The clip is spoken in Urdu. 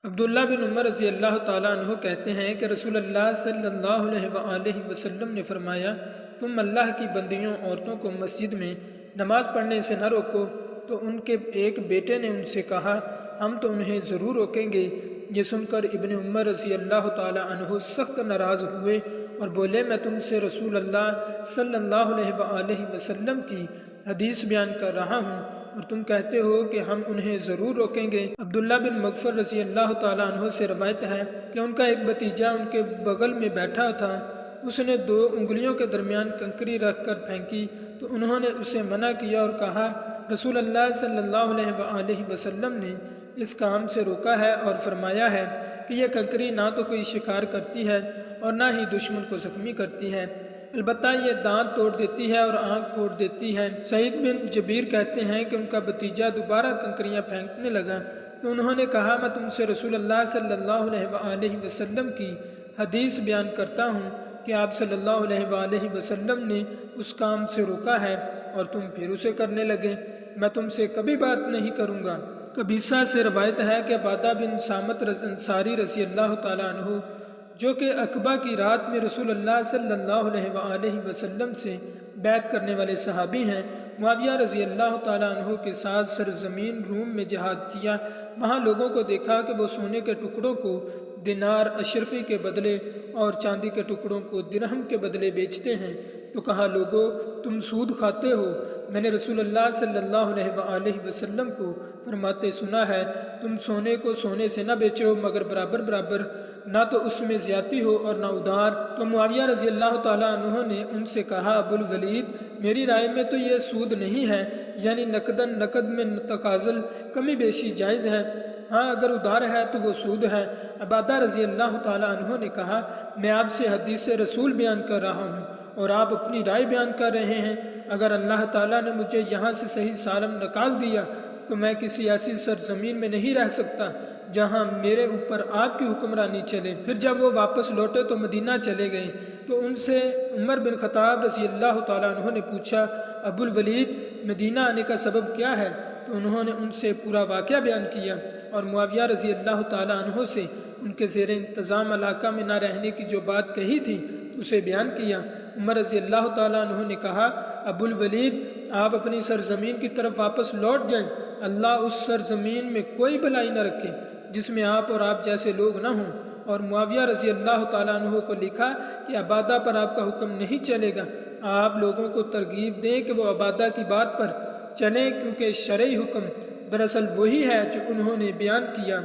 عبداللہ بن عمر رضی اللہ تعالیٰ عنہ کہتے ہیں کہ رسول اللہ صلی اللہ علیہ وآلہ وسلم نے فرمایا، تم اللہ کی بندیوں عورتوں کو مسجد میں نماز پڑھنے سے نہ روکو۔ تو ان کے ایک بیٹے نے ان سے کہا، ہم تو انہیں ضرور روکیں گے۔ یہ سن کر ابن عمر رضی اللہ تعالیٰ عنہ سخت ناراض ہوئے اور بولے، میں تم سے رسول اللہ صلی اللہ علیہ وآلہ وسلم کی حدیث بیان کر رہا ہوں اور تم کہتے ہو کہ ہم انہیں ضرور روکیں گے۔ عبداللہ بن مغفر رضی اللہ تعالیٰ عنہ سے روایت ہے کہ ان کا ایک بھتیجا ان کے بغل میں بیٹھا تھا۔ اس نے 2 انگلیوں کے درمیان کنکری رکھ کر پھینکی تو انہوں نے اسے منع کیا اور کہا، رسول اللہ صلی اللہ علیہ وآلہ وسلم نے اس کام سے روکا ہے اور فرمایا ہے کہ یہ کنکری نہ تو کوئی شکار کرتی ہے اور نہ ہی دشمن کو زخمی کرتی ہے، البتہ یہ دانت توڑ دیتی ہے اور آنکھ پھوڑ دیتی ہے۔ سعید بن جبیر کہتے ہیں کہ ان کا بھتیجا دوبارہ کنکریاں پھینکنے لگا تو انہوں نے کہا، میں تم سے رسول اللہ صلی اللہ علیہ وآلہ وسلم کی حدیث بیان کرتا ہوں کہ آپ صلی اللہ علیہ وآلہ وسلم نے اس کام سے روکا ہے اور تم پھر اسے کرنے لگے، میں تم سے کبھی بات نہیں کروں گا۔ قبیصہ سے روایت ہے کہ عبادہ بن صامت انصاری رضی اللہ تعالیٰ عنہ، جو کہ عقبہ کی رات میں رسول اللہ صلی اللہ علیہ وآلہ وسلم سے بیعت کرنے والے صحابی ہیں، معاویہ رضی اللہ تعالیٰ عنہ کے ساتھ سرزمین روم میں جہاد کیا۔ وہاں لوگوں کو دیکھا کہ وہ سونے کے ٹکڑوں کو دینار اشرفی کے بدلے اور چاندی کے ٹکڑوں کو درہم کے بدلے بیچتے ہیں، تو کہا، لوگو تم سود کھاتے ہو۔ میں نے رسول اللہ صلی اللہ علیہ وآلہ وسلم کو فرماتے سنا ہے، تم سونے کو سونے سے نہ بیچو مگر برابر برابر، نہ تو اس میں زیادتی ہو اور نہ ادھار۔ تو معاویہ رضی اللہ تعالیٰ عنہ نے ان سے کہا، ابو الولید، میری رائے میں تو یہ سود نہیں ہے، یعنی نقد میں تقاضل کمی بیشی جائز ہے، ہاں اگر ادھار ہے تو وہ سود ہے۔ عبادہ رضی اللہ تعالیٰ عنہ نے کہا، میں آپ سے حدیث رسول بیان کر رہا ہوں اور آپ اپنی رائے بیان کر رہے ہیں۔ اگر اللہ تعالیٰ نے مجھے یہاں سے صحیح سالم نکال دیا تو میں کسی ایسی سرزمین میں نہیں رہ سکتا جہاں میرے اوپر آپ کی حکمرانی چلے۔ پھر جب وہ واپس لوٹے تو مدینہ چلے گئے تو ان سے عمر بن خطاب رضی اللہ تعالیٰ عنہ نے پوچھا، ابو الولید، مدینہ آنے کا سبب کیا ہے؟ تو انہوں نے ان سے پورا واقعہ بیان کیا اور معاویہ رضی اللہ تعالیٰ عنہ سے ان کے زیر انتظام علاقہ میں نہ رہنے کی جو بات کہی تھی اسے بیان کیا۔ عمر رضی اللہ تعالیٰ عنہ نے کہا، ابو الولید، آپ اپنی سرزمین کی طرف واپس لوٹ جائیں، اللہ اس سرزمین میں کوئی بلائی نہ رکھے جس میں آپ اور آپ جیسے لوگ نہ ہوں۔ اور معاویہ رضی اللہ تعالیٰ عنہ کو لکھا کہ عبادہ پر آپ کا حکم نہیں چلے گا، آپ لوگوں کو ترغیب دیں کہ وہ عبادہ کی بات پر چلیں، کیونکہ شرعی حکم دراصل وہی ہے جو انہوں نے بیان کیا۔